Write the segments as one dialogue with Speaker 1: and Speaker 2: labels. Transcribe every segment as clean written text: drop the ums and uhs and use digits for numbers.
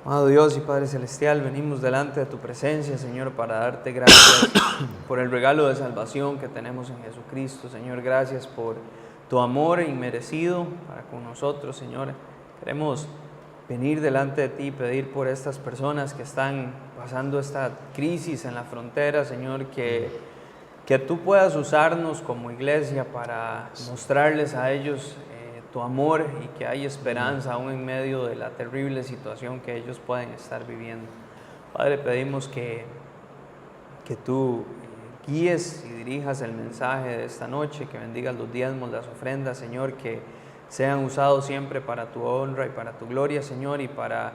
Speaker 1: Amado Dios y Padre Celestial, venimos delante de tu presencia, Señor, para darte gracias por el regalo de salvación que tenemos en Jesucristo. Señor, gracias por tu amor inmerecido para con nosotros, Señor. Queremos venir delante de ti y pedir por estas personas que están pasando esta crisis en la frontera, Señor, que tú puedas usarnos como iglesia para mostrarles a ellos tu amor y que hay esperanza aún en medio de la terrible situación que ellos pueden estar viviendo. Padre, pedimos que tú guíes y dirijas el mensaje de esta noche, que bendigas los diezmos, las ofrendas, Señor, que sean usados siempre para tu honra y para tu gloria, Señor, y para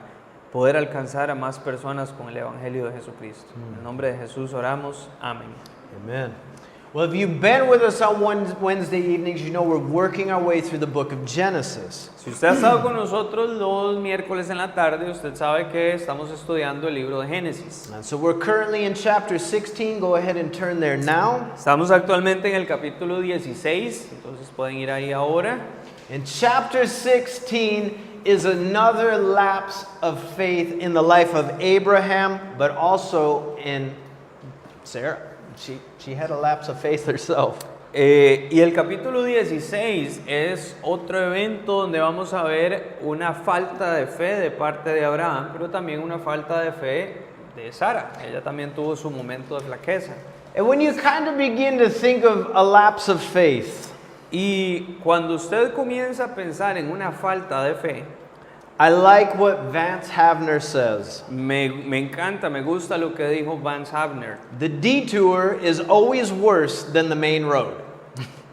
Speaker 1: poder alcanzar a más personas con el Evangelio de Jesucristo. En el nombre de Jesús oramos. Amén.
Speaker 2: Amen. Well, if you've been with us on Wednesday evenings, you know we're working our way through the book of Genesis.
Speaker 1: Si usted ha estado con nosotros los miércoles en la tarde, usted sabe que estamos estudiando el libro de Génesis.
Speaker 2: And so we're currently in chapter 16. Go ahead and turn there now.
Speaker 1: Estamos actualmente en el capítulo 16, entonces pueden ir ahí ahora.
Speaker 2: And chapter 16 is another lapse of faith in the life of Abraham, but also in Sarah. She had a lapse of faith herself.
Speaker 1: Y el capítulo 16 es otro evento donde vamos a ver una falta de fe de parte de Abraham, pero también una falta de fe de Sara. Ella también tuvo su momento de flaqueza.
Speaker 2: And when you kind of begin to think of a lapse of faith,
Speaker 1: Y cuando usted comienza a pensar en una falta de fe,
Speaker 2: I like what Vance Havner says.
Speaker 1: me encanta, me gusta lo que dijo Vance Havner.
Speaker 2: The detour is always worse than the main road.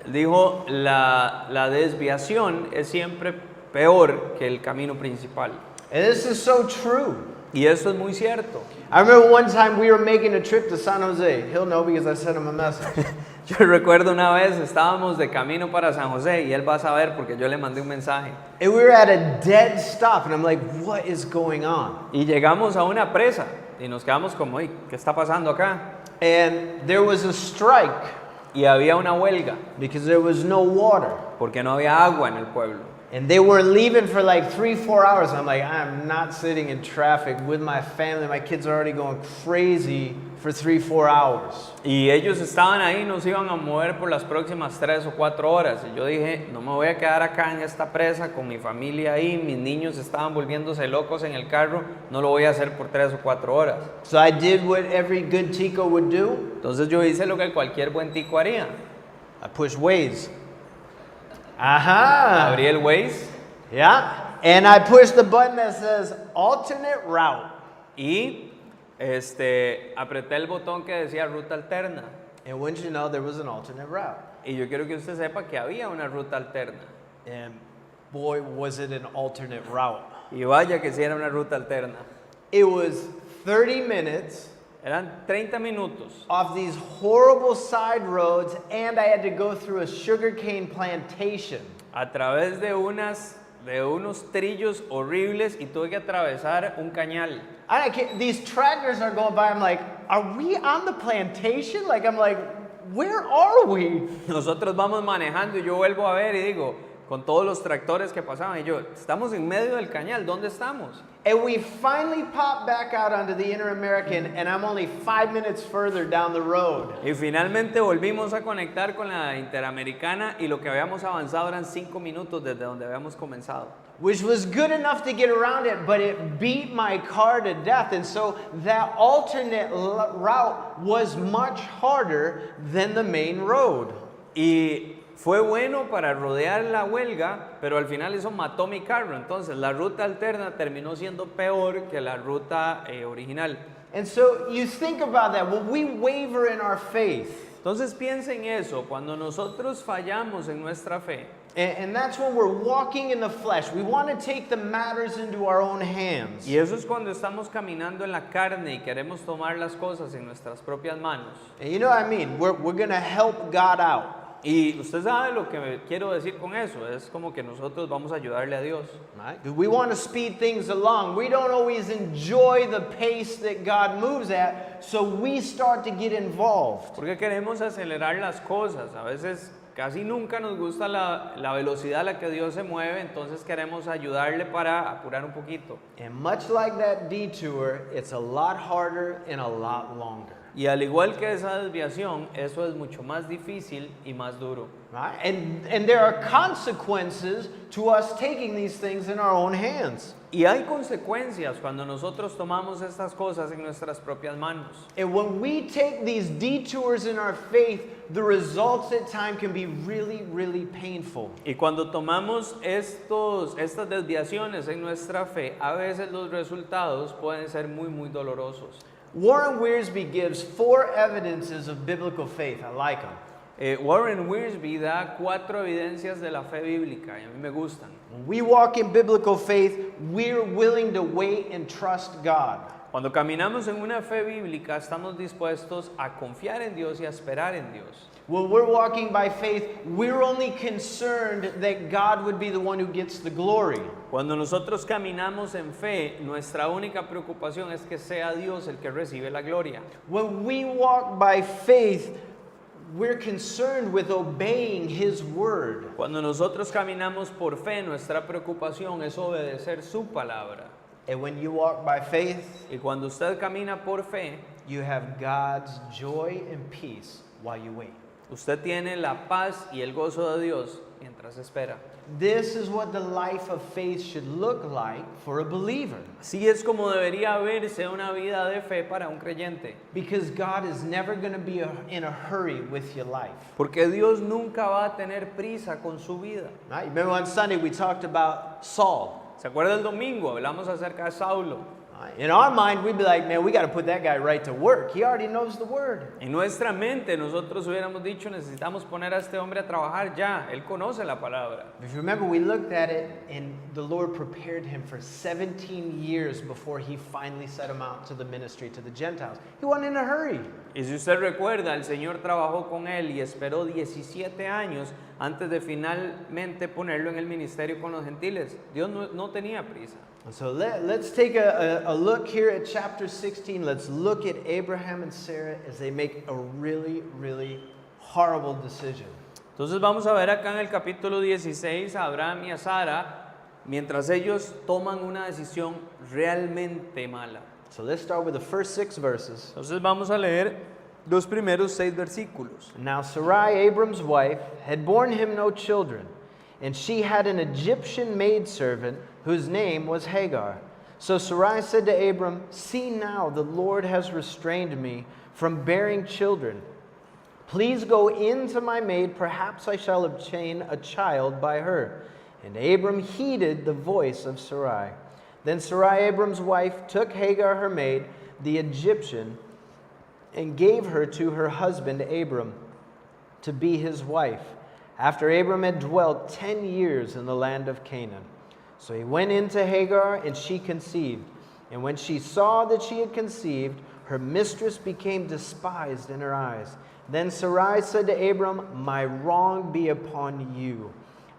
Speaker 1: Dijo, la desviación es siempre peor que el camino principal.
Speaker 2: And this is so true.
Speaker 1: Y eso es muy cierto.
Speaker 2: I remember one time we were making a trip to San Jose. He'll know because I sent him a message.
Speaker 1: Yo recuerdo una vez estábamos de camino para San José y él va a saber porque yo le mandé un mensaje.
Speaker 2: And we were at a dead stop and I'm like, what is going on?
Speaker 1: Y llegamos a una presa y nos quedamos como, ¿qué está pasando acá?
Speaker 2: And there was a strike
Speaker 1: Y había una huelga
Speaker 2: because there was no water.
Speaker 1: porque no había agua en el pueblo.
Speaker 2: And they were leaving for like 3-4 hours. I'm like, I'm not sitting in traffic with my family. My kids are already going crazy for 3-4 hours.
Speaker 1: Y ellos estaban ahí, nos iban a mover por las próximas 3 o 4 horas. Y yo dije, no me voy a quedar acá en esta presa con mi familia ahí. Mis niños estaban volviéndose locos en el carro. No lo voy a hacer por 3 o 4 horas.
Speaker 2: So I did what every good tico would do.
Speaker 1: Entonces yo hice lo que cualquier buen tico haría.
Speaker 2: I pushed Waze. Aha!
Speaker 1: Abrí el Waze
Speaker 2: Yeah. And I pushed the button that says alternate route.
Speaker 1: y apreté el botón que decía ruta alterna.
Speaker 2: And wouldn't you know, there was an alternate route.
Speaker 1: Y yo quiero que usted sepa que había una ruta alterna.
Speaker 2: And boy, was it an alternate route.
Speaker 1: Y vaya que sí era una ruta alterna.
Speaker 2: It was 30 minutes
Speaker 1: Eran 30 minutos
Speaker 2: off these horrible side roads, and I had to go through a sugarcane plantation.
Speaker 1: a través de unos trillos horribles y tuve que atravesar un cañal.
Speaker 2: These tractors are going by. I'm like, are we on the plantation? Like, I'm like, where are we?
Speaker 1: Nosotros vamos manejando y yo vuelvo a ver y digo, con todos los tractores que pasaban, y yo, estamos en medio del cañal, ¿dónde estamos?
Speaker 2: And we finally popped back out onto the Inter-American, and I'm only 5 minutes further down the road.
Speaker 1: Y finalmente volvimos a conectar con la Interamericana y lo que habíamos avanzado eran 5 minutos desde donde habíamos comenzado.
Speaker 2: Which was good enough to get around it, but it beat my car to death. And so that alternate route was much harder than the main road.
Speaker 1: Y fue bueno para rodear la huelga, pero al final eso mató mi carro. Entonces la ruta alterna terminó siendo peor que la ruta original.
Speaker 2: And so you think about that. When we waver in our faith,
Speaker 1: Entonces piensa en eso, cuando nosotros fallamos en nuestra fe,
Speaker 2: and that's when we're walking in the flesh. We want to take the matters into our own hands.
Speaker 1: y eso es cuando estamos caminando en la carne y queremos tomar las cosas en nuestras propias manos.
Speaker 2: And you know what I mean? We're going to help God out.
Speaker 1: Y usted sabe lo que me quiero decir con eso, es como que nosotros vamos a ayudarle a Dios.
Speaker 2: Right? 'Cause we want to speed things along. We don't always enjoy the pace that God moves at, so we start to get involved.
Speaker 1: Porque queremos acelerar las cosas, a veces casi nunca nos gusta la velocidad a la que Dios se mueve, entonces queremos ayudarle para apurar un poquito.
Speaker 2: And much like that detour, it's a lot harder and a lot longer.
Speaker 1: Y al igual que esa desviación, eso es mucho más difícil y más duro.
Speaker 2: Right? And there are consequences to us taking these things in our own hands.
Speaker 1: Y hay consecuencias cuando nosotros tomamos estas cosas en nuestras propias manos.
Speaker 2: And when we take these detours in our faith, the results at time can be really, really painful.
Speaker 1: Y cuando tomamos estas desviaciones en nuestra fe, a veces los resultados pueden ser muy, muy dolorosos.
Speaker 2: Warren Wiersbe gives 4 evidences of biblical faith. I like them.
Speaker 1: Warren Wiersbe da 4 evidencias de la fe bíblica y a mí me gustan.
Speaker 2: When we walk in biblical faith, we're willing to wait and trust God.
Speaker 1: Cuando caminamos en una fe bíblica, estamos dispuestos a confiar en Dios y a esperar en Dios.
Speaker 2: When we're walking by faith, we're only concerned that God would be the one who gets the glory.
Speaker 1: Cuando nosotros caminamos en fe, nuestra única preocupación es que sea Dios el que recibe la gloria.
Speaker 2: When we walk by faith, we're concerned with obeying His word.
Speaker 1: Cuando nosotros caminamos por fe, nuestra preocupación es obedecer su palabra.
Speaker 2: And when you walk by faith,
Speaker 1: Y cuando usted camina por fe,
Speaker 2: you have God's joy and peace while you wait.
Speaker 1: usted tiene la paz y el gozo de Dios mientras espera.
Speaker 2: This is what the life of faith should look like for a believer.
Speaker 1: Así es como debería verse una vida de fe para un creyente.
Speaker 2: Because God is never going to be in a hurry with your life.
Speaker 1: Porque Dios nunca va a tener prisa con su vida.
Speaker 2: Right? Remember on Sunday we talked about Saul.
Speaker 1: ¿Se acuerda el domingo? Hablamos acerca de Saulo.
Speaker 2: In our mind, we'd be like, man, we got to put that guy right to work. He already knows the word.
Speaker 1: En nuestra mente nosotros hubiéramos dicho, necesitamos poner a este hombre a trabajar ya. Él conoce la palabra.
Speaker 2: If you remember, we looked at it, and the Lord prepared him for 17 years before He finally set him out to the ministry to the Gentiles. He wasn't in a hurry.
Speaker 1: Y si usted recuerda, el Señor trabajó con él y esperó 17 años antes de finalmente ponerlo en el ministerio con los gentiles. Dios no tenía prisa.
Speaker 2: And so let's take a look here at chapter 16. Let's look at Abraham and Sarah as they make a really, really horrible decision.
Speaker 1: Entonces vamos a ver acá en el capítulo 16 a Abraham y a Sara mientras ellos toman una decisión realmente mala.
Speaker 2: So let's start with the first 6 verses.
Speaker 1: Entonces vamos a leer los primeros 6 versículos.
Speaker 2: Now Sarai, Abram's wife, had borne him no children, and she had an Egyptian maidservant whose name was Hagar. So Sarai said to Abram, "See now, the Lord has restrained me from bearing children. Please go in to my maid, perhaps I shall obtain a child by her." And Abram heeded the voice of Sarai. Then Sarai, Abram's wife, took Hagar her maid, the Egyptian, and gave her to her husband Abram to be his wife, after Abram had dwelt 10 years in the land of Canaan. So he went in to Hagar, and she conceived. And when she saw that she had conceived, her mistress became despised in her eyes. Then Sarai said to Abram, "My wrong be upon you.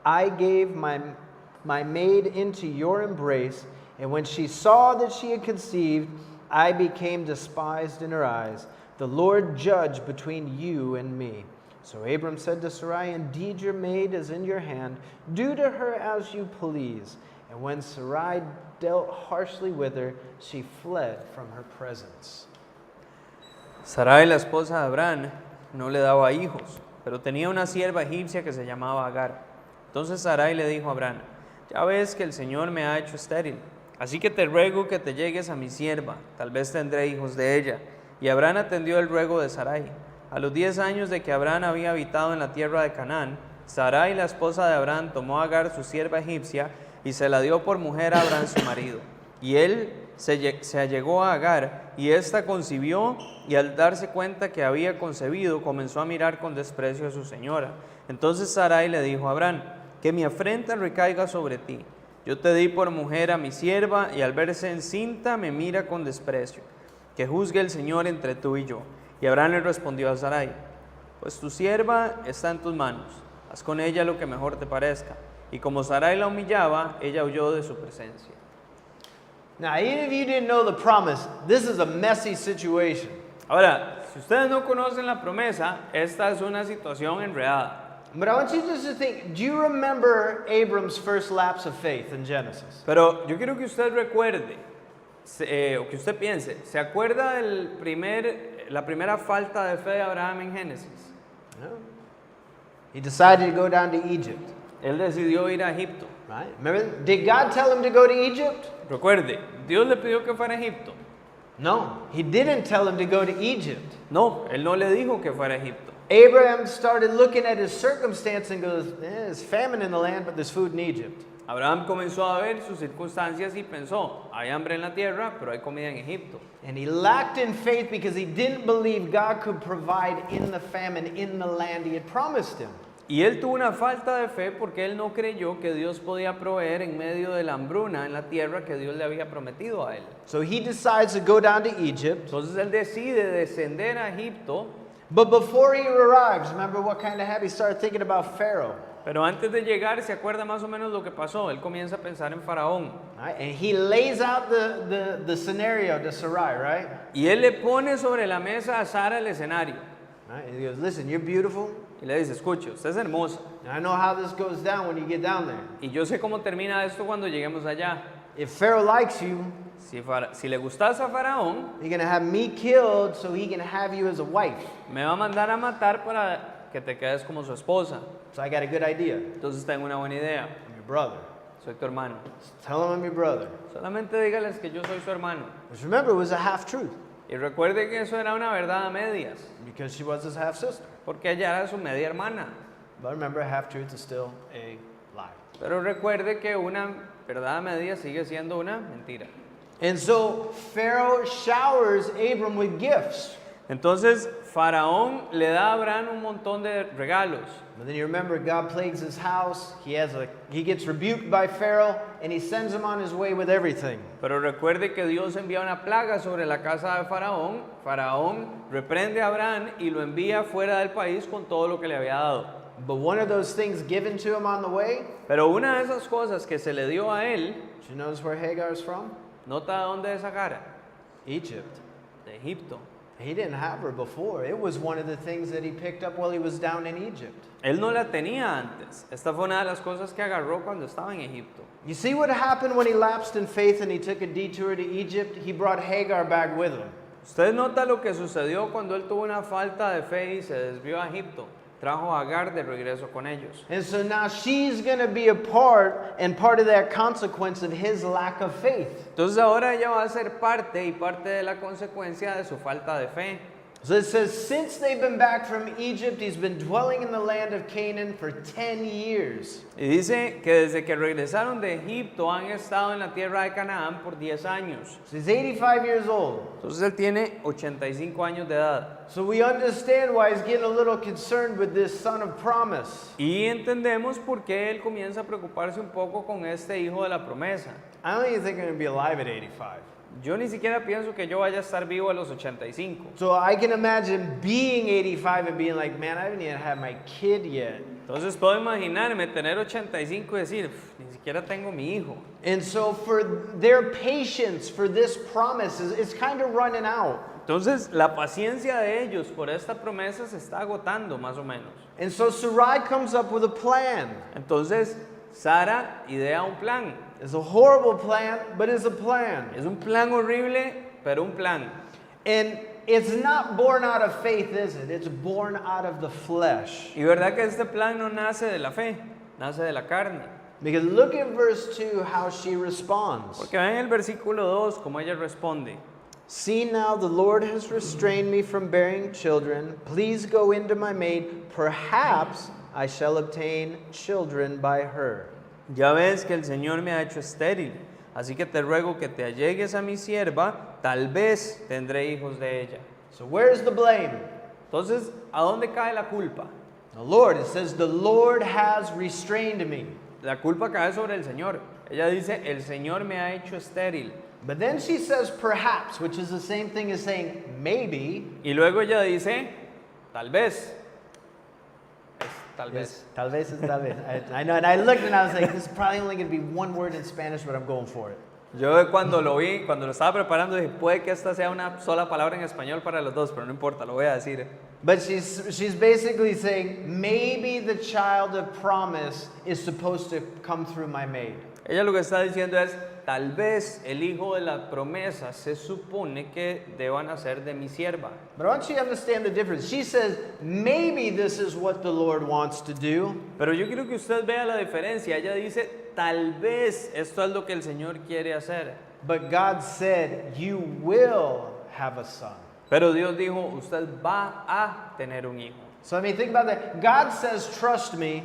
Speaker 2: I gave my maid into your embrace, and when she saw that she had conceived, I became despised in her eyes. The Lord judge between you and me." So Abram said to Sarai, "Indeed, your maid is in your hand. Do to her as you please." And when Sarai dealt harshly with her, she fled from her presence.
Speaker 1: Sarai, la esposa de Abraham, no le daba hijos, pero tenía una sierva egipcia que se llamaba Agar. Entonces Sarai le dijo a Abraham: "Ya ves que el Señor me ha hecho estéril, así que te ruego que te llegues a mi sierva, tal vez tendré hijos de ella." Y Abraham atendió el ruego de Sarai. A los 10 años de que Abraham había habitado en la tierra de Canaán, Sarai, la esposa de Abraham, tomó a Agar, su sierva egipcia, y se la dio por mujer a Abraham, su marido. Y él se allegó a Agar, y ésta concibió, y al darse cuenta que había concebido, comenzó a mirar con desprecio a su señora. Entonces Sarai le dijo a Abraham: "Que mi afrenta recaiga sobre ti. Yo te di por mujer a mi sierva, y al verse encinta me mira con desprecio. Que juzgue el Señor entre tú y yo." Y Abraham le respondió a Sarai: "Pues tu sierva está en tus manos, haz con ella lo que mejor te parezca." Y como Sarai la humillaba, ella huyó de su presencia.
Speaker 2: Now, even if you didn't know the promise, this is a messy situation.
Speaker 1: Ahora, si ustedes no conocen la promesa, esta es una situación enredada.
Speaker 2: But I want you just to think, do you remember Abram's first lapse of faith in Genesis?
Speaker 1: Pero yo quiero que usted recuerde, o que usted piense, ¿se acuerda la primera falta de fe de Abraham en Génesis?
Speaker 2: No. He decided to go down to Egypt.
Speaker 1: Él decidió ir a Egipto.
Speaker 2: Right? Remember, did God tell him to go to Egypt?
Speaker 1: Recuerde, Dios le pidió que fuera a Egipto.
Speaker 2: No, he didn't tell him to go to Egypt.
Speaker 1: No, él no le dijo que fuera a Egipto.
Speaker 2: Abraham started looking at his circumstance and goes, there's famine in the land, but there's food in Egypt.
Speaker 1: Abraham comenzó a ver sus circunstancias y pensó, hay hambre en la tierra, pero hay comida en Egipto.
Speaker 2: And he lacked in faith because he didn't believe God could provide in the famine in the land he had promised him.
Speaker 1: Y él tuvo una falta de fe porque él no creyó que Dios podía proveer en medio de la hambruna en la tierra que Dios le había prometido a él.
Speaker 2: So he decides to go down to Egypt.
Speaker 1: Entonces él decide descender a Egipto.
Speaker 2: But before he arrives, remember what kind of habit? He started thinking about Pharaoh.
Speaker 1: Pero antes de llegar, se acuerda más o menos lo que pasó. Él comienza a pensar en Faraón.
Speaker 2: Right? And he lays out the scenario to Sarai, right?
Speaker 1: Y él le pone sobre la mesa a Sara el escenario.
Speaker 2: Right? And he goes, listen, you're beautiful.
Speaker 1: Y le dice, escuche, usted es hermosa.
Speaker 2: And I know how this goes down when you get down there.
Speaker 1: Y yo sé cómo termina esto cuando lleguemos allá.
Speaker 2: If Pharaoh likes you,
Speaker 1: Si le gustas a Faraón,
Speaker 2: he's going to have me killed so he can have you as a wife.
Speaker 1: me va a mandar a matar para que te quedes como su esposa.
Speaker 2: So I got a good idea.
Speaker 1: Entonces tengo una buena idea.
Speaker 2: I'm your brother.
Speaker 1: Soy tu hermano.
Speaker 2: Tell him I'm your brother.
Speaker 1: Solamente dígales que yo soy su hermano.
Speaker 2: Which remember was a half-truth
Speaker 1: Y recuerde que eso era una verdad a medias,
Speaker 2: because she was his half-sister.
Speaker 1: porque ella era su media hermana.
Speaker 2: But remember, a half-truth is still a lie.
Speaker 1: Pero recuerde que una verdad a medias sigue siendo una mentira.
Speaker 2: And so Pharaoh showers Abram with gifts.
Speaker 1: Entonces Faraón le da a Abraham un montón de regalos.
Speaker 2: But then you remember God plagues his house. He gets rebuked by Pharaoh and he sends him on his way with everything.
Speaker 1: Pero recuerde que Dios envía una plaga sobre la casa de Faraón. Faraón reprende a Abraham y lo envía fuera del país con todo lo que le había dado.
Speaker 2: But one of those things given to him on the way,
Speaker 1: Pero una de esas cosas que se le dio a él,
Speaker 2: do you notice where Hagar is from?
Speaker 1: ¿nota de dónde es Agar?
Speaker 2: Egypt.
Speaker 1: De Egipto.
Speaker 2: He didn't have her before. It was one of the things that he picked up while he was down in Egypt.
Speaker 1: Él no la tenía antes. Esta fue una de las cosas que agarró cuando estaba en Egipto.
Speaker 2: You see what happened when he lapsed in faith and he took a detour to Egypt? He brought Hagar back with him.
Speaker 1: Usted nota lo que sucedió cuando él tuvo una falta de fe y se desvió a Egipto. Trajo a Agar de regreso con ellos.
Speaker 2: And so now she's going to be a part of that consequence of his lack of faith.
Speaker 1: Entonces ahora ella va a ser parte de la consecuencia de su falta de fe.
Speaker 2: So it says, since they've been back from Egypt, he's been dwelling in the land of Canaan for 10 years.
Speaker 1: Y dice que desde que regresaron de Egipto han estado en la tierra de Canaán por 10 años.
Speaker 2: So he's 85 years old.
Speaker 1: Entonces él tiene 85 años de edad.
Speaker 2: So we understand why he's getting a little concerned with this son of promise.
Speaker 1: Y entendemos por qué él comienza a preocuparse un poco con este hijo de la promesa.
Speaker 2: I don't even think I'm going to be alive at 85.
Speaker 1: Yo ni siquiera pienso que yo vaya a estar vivo a los 85.
Speaker 2: So I can imagine being 85 and being like, man, I haven't even had my kid yet.
Speaker 1: Entonces puedo imaginarme tener 85 y decir, ni siquiera tengo mi hijo.
Speaker 2: And so for their patience for this promise is kind of running out.
Speaker 1: Entonces la paciencia de ellos por esta promesa se está agotando más o menos.
Speaker 2: And so Sarai comes up with a plan.
Speaker 1: Entonces Sara idea un plan.
Speaker 2: It's a horrible plan, but it's a plan.
Speaker 1: Es un plan horrible, pero un plan.
Speaker 2: And it's not born out of faith, is it? It's born out of the flesh.
Speaker 1: Y verdad que este plan no nace de la fe, nace de la carne.
Speaker 2: Because look at verse 2 how she responds.
Speaker 1: Porque ven el versículo 2 como ella responde.
Speaker 2: See now, the Lord has restrained me from bearing children. Please go into my maid. Perhaps I shall obtain children by her.
Speaker 1: Ya ves que el Señor me ha hecho estéril, así que te ruego que te allegues a mi sierva, tal vez tendré hijos de ella.
Speaker 2: So where's the blame?
Speaker 1: Entonces, ¿a dónde cae la culpa?
Speaker 2: The Lord. It says, the Lord has restrained me.
Speaker 1: La culpa cae sobre el Señor. Ella dice, el Señor me ha hecho estéril.
Speaker 2: But then she says perhaps, which is the same thing as saying maybe.
Speaker 1: Y luego ella dice, tal vez. Tal vez.
Speaker 2: Yes, tal vez is tal vez. I know, and I looked and I was like, this is probably only going to be one word in Spanish, but I'm going for it.
Speaker 1: Yo cuando lo vi, cuando lo estaba preparando, dije, puede que esta sea una sola palabra en español para los dos, pero no importa, lo voy a decir.
Speaker 2: But she's basically saying, maybe the child of promise is supposed to come through my maid.
Speaker 1: Ella lo que está diciendo es, tal vez el hijo de la promesa se supone que deba nacer de mi sierva.
Speaker 2: But I want you to understand the difference. She says, maybe this is what the Lord wants to do.
Speaker 1: Pero yo quiero que usted vea la diferencia. Ella dice, tal vez esto es lo que el Señor quiere hacer.
Speaker 2: But God said, you will have a son.
Speaker 1: Pero Dios dijo, usted va a tener un hijo.
Speaker 2: So I mean, think about that. God says, trust me.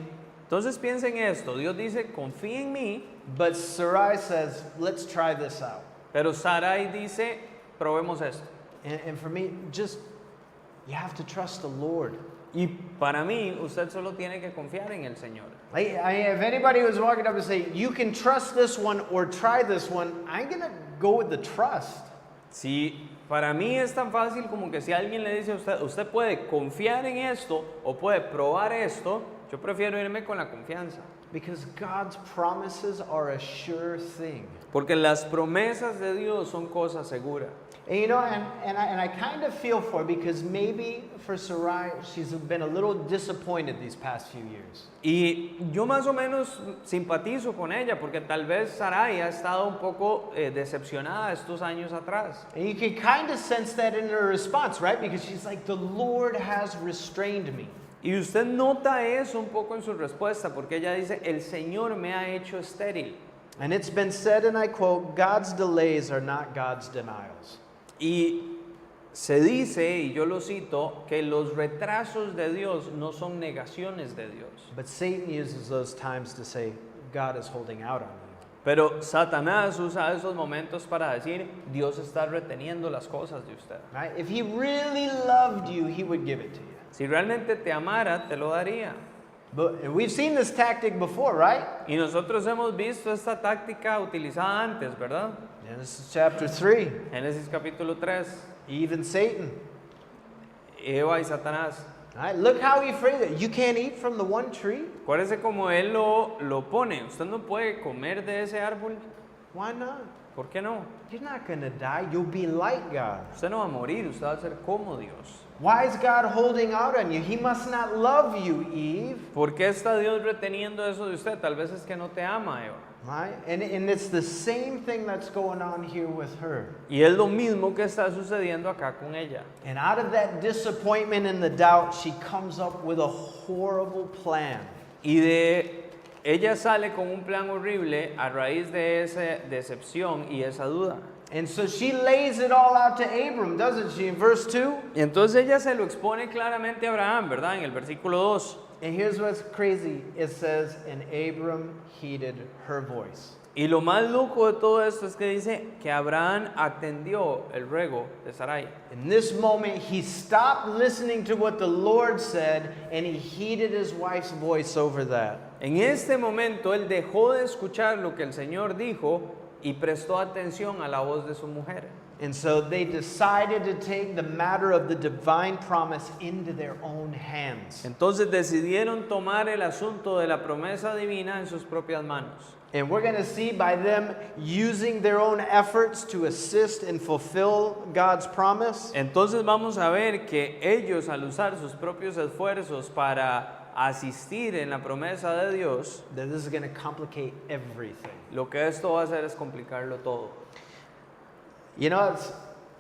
Speaker 1: Entonces piensa en esto. Dios dice, confía en mí.
Speaker 2: But Sarai says, let's try this out.
Speaker 1: Pero Sarai dice, probemos esto.
Speaker 2: And for me, just, you have to trust the Lord.
Speaker 1: Y para mí, usted solo tiene que confiar en el Señor.
Speaker 2: If anybody was walking up and say, you can trust this one or try this one, I'm going to go with the trust.
Speaker 1: Si para mí es tan fácil como que si alguien le dice a usted, usted puede confiar en esto o puede probar esto, yo prefiero irme con la confianza.
Speaker 2: Because God's promises are a sure thing.
Speaker 1: Porque las promesas de Dios son cosas seguras.
Speaker 2: And you know, and I kind of feel for her because maybe for Sarai, she's been a little disappointed these past few years.
Speaker 1: Y yo más o menos simpatizo con ella porque tal vez Sarai ha estado un poco decepcionada estos años atrás.
Speaker 2: And you can kind of sense that in her response, right? Because she's like, the Lord has restrained me.
Speaker 1: Y usted nota eso un poco en su respuesta porque ella dice, el Señor me ha hecho estéril.
Speaker 2: And it's been said, and I quote, God's delays are not God's denials.
Speaker 1: Y se dice, y yo lo cito, que los retrasos de Dios no son negaciones de Dios.
Speaker 2: But Satan uses those times to say, God is holding out on you.
Speaker 1: Pero Satanás usa esos momentos para decir, Dios está reteniendo las cosas de usted.
Speaker 2: Right? If he really loved you, he would give it to you.
Speaker 1: Si realmente te amara, te lo daría.
Speaker 2: But we've seen this tactic before, right?
Speaker 1: Y nosotros hemos visto esta táctica utilizada antes, ¿verdad?
Speaker 2: Genesis chapter 3.
Speaker 1: Génesis capítulo 3,
Speaker 2: Even Satan.
Speaker 1: Eva y Satanás.
Speaker 2: Right? Look how he phrased it. You can't eat from the one tree?
Speaker 1: Acuérdese como él lo pone. Usted no puede comer de ese árbol.
Speaker 2: Why not?
Speaker 1: ¿Por qué no?
Speaker 2: You're not going to die. You'll be like God.
Speaker 1: Usted no va a morir, usted va a ser como Dios.
Speaker 2: Why is God holding out on you? He must not love you, Eve.
Speaker 1: ¿Por qué está Dios reteniendo eso de usted? Tal vez es que no te ama, Eva.
Speaker 2: Right? And it's the same thing that's going on here with her.
Speaker 1: Y es lo mismo que está sucediendo acá con ella.
Speaker 2: And out of that disappointment and the doubt, she comes up with a horrible plan.
Speaker 1: Y ella sale con un plan horrible a raíz de esa decepción y esa duda.
Speaker 2: And so she lays it all out to Abram, doesn't she, in verse 2?
Speaker 1: Y entonces ella se lo expone claramente a Abraham, ¿verdad? En el versículo 2.
Speaker 2: And here's what's crazy. It says, and Abram heeded her voice.
Speaker 1: Y lo más loco de todo esto es que dice que Abraham atendió el ruego de Sarai.
Speaker 2: In this moment, he stopped listening to what the Lord said, and he heeded his wife's voice over that.
Speaker 1: En este momento él dejó de escuchar lo que el Señor dijo y prestó atención a la voz de su mujer.
Speaker 2: And so they decided to take the matter of the divine promise into their own hands.
Speaker 1: Entonces decidieron tomar el asunto de la promesa divina en sus propias manos.
Speaker 2: And we're going to see by them using their own efforts to assist and fulfill God's promise.
Speaker 1: Entonces vamos a ver que ellos al usar sus propios esfuerzos para asistir en la promesa de Dios,
Speaker 2: That this is going to complicate everything.
Speaker 1: lo que esto va a hacer es complicarlo todo.
Speaker 2: You know, it's